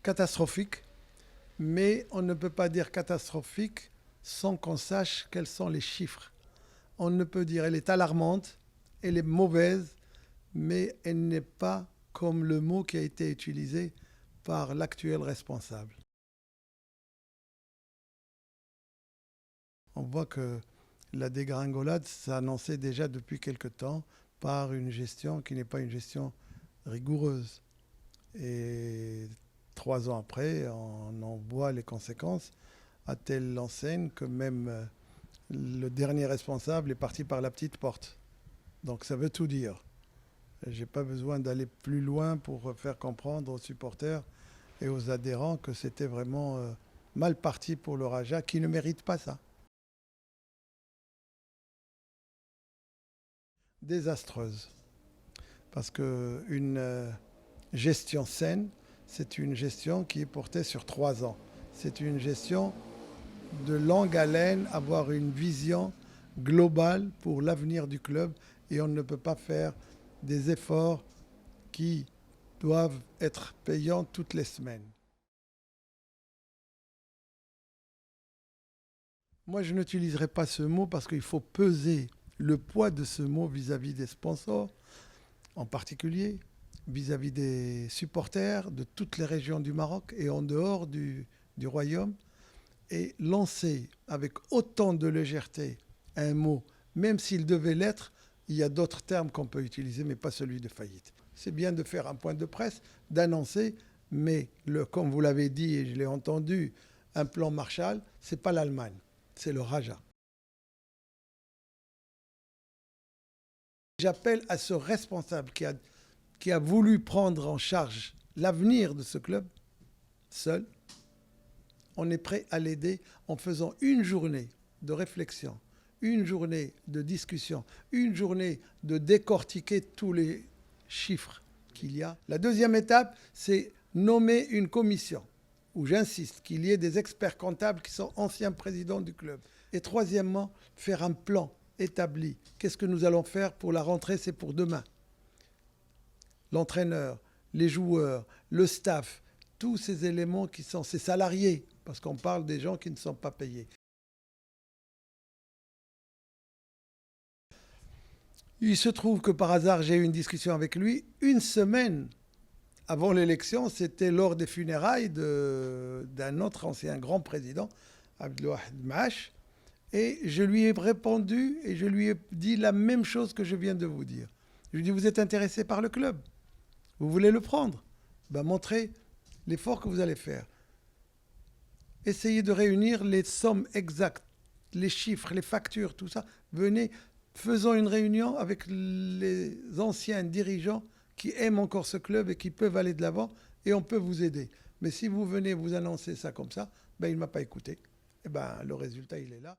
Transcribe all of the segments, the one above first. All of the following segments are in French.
catastrophique, mais on ne peut pas dire catastrophique sans qu'on sache quels sont les chiffres. On ne peut dire elle est alarmante, elle est mauvaise, mais elle n'est pas comme le mot qui a été utilisé par l'actuel responsable. On voit que la dégringolade s'annonçait déjà depuis quelque temps par une gestion qui n'est pas une gestion rigoureuse. Et 3 ans après, on en voit les conséquences à telle enseigne que même le dernier responsable est parti par la petite porte. Donc ça veut tout dire. Je n'ai pas besoin d'aller plus loin pour faire comprendre aux supporters et aux adhérents que c'était vraiment mal parti pour le Raja qui ne mérite pas ça. Désastreuse. Parce qu'une gestion saine, c'est une gestion qui est portée sur 3 ans. C'est une gestion de longue haleine, avoir une vision globale pour l'avenir du club et on ne peut pas faire des efforts qui doivent être payants toutes les semaines. Moi, je n'utiliserai pas ce mot parce qu'il faut peser le poids de ce mot vis-à-vis des sponsors, en particulier vis-à-vis des supporters de toutes les régions du Maroc et en dehors du royaume, et lancer avec autant de légèreté un mot, même s'il devait l'être, il y a d'autres termes qu'on peut utiliser, mais pas celui de faillite. C'est bien de faire un point de presse, d'annoncer, mais comme vous l'avez dit et je l'ai entendu, un plan Marshall, ce n'est pas l'Allemagne, c'est le Raja. J'appelle à ce responsable qui a voulu prendre en charge l'avenir de ce club, seul. On est prêt à l'aider en faisant une journée de réflexion, une journée de discussion, une journée de décortiquer tous les chiffres qu'il y a. La deuxième étape, c'est nommer une commission où j'insiste qu'il y ait des experts comptables qui sont anciens présidents du club. Et troisièmement, faire un plan établi. Qu'est-ce que nous allons faire pour la rentrée? C'est pour demain. L'entraîneur, les joueurs, le staff, tous ces éléments qui sont ces salariés, parce qu'on parle des gens qui ne sont pas payés. Il se trouve que par hasard, j'ai eu une discussion avec lui une semaine avant l'élection. C'était lors des funérailles d'un autre ancien grand président, Abdelwahid Maash. Et je lui ai répondu et je lui ai dit la même chose que je viens de vous dire. Je lui ai dit, vous êtes intéressé par le club? Vous voulez le prendre? Ben, montrez l'effort que vous allez faire. Essayez de réunir les sommes exactes, les chiffres, les factures, tout ça. Venez, faisons une réunion avec les anciens dirigeants qui aiment encore ce club et qui peuvent aller de l'avant et on peut vous aider. Mais si vous venez vous annoncer ça comme ça, ben, il ne m'a pas écouté. Et ben, le résultat, il est là.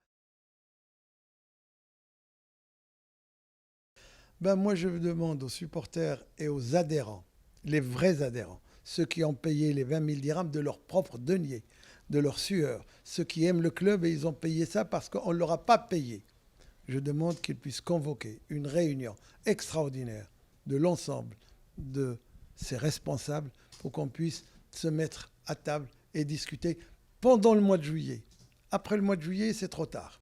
Ben, moi, je demande aux supporters et aux adhérents, les vrais adhérents, ceux qui ont payé les 20 000 dirhams de leur propre denier, de leur sueur, ceux qui aiment le club et ils ont payé ça parce qu'on ne leur a pas payé. Je demande qu'ils puissent convoquer une réunion extraordinaire de l'ensemble de ces responsables pour qu'on puisse se mettre à table et discuter pendant le mois de juillet. Après le mois de juillet, c'est trop tard.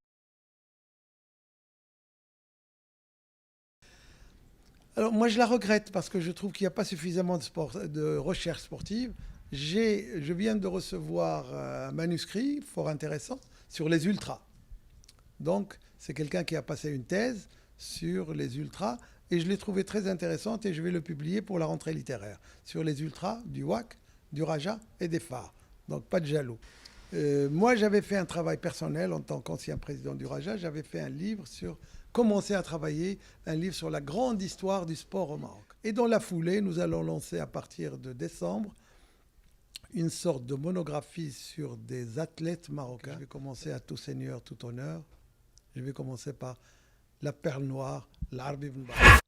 Alors moi je la regrette parce que je trouve qu'il n'y a pas suffisamment de recherche sportive. Je viens de recevoir un manuscrit fort intéressant sur les ultras. Donc c'est quelqu'un qui a passé une thèse sur les ultras et je l'ai trouvé très intéressante et je vais le publier pour la rentrée littéraire. Sur les ultras du WAC, du Raja et des phares. Donc pas de jaloux. Moi j'avais fait un travail personnel en tant qu'ancien président du Raja. J'avais fait un livre sur commencer à travailler un livre sur la grande histoire du sport au Maroc. Et dans la foulée, nous allons lancer à partir de décembre une sorte de monographie sur des athlètes marocains. Je vais commencer à tout seigneur, tout honneur. Je vais commencer par la perle noire, l'Arbi Ibn Battuta.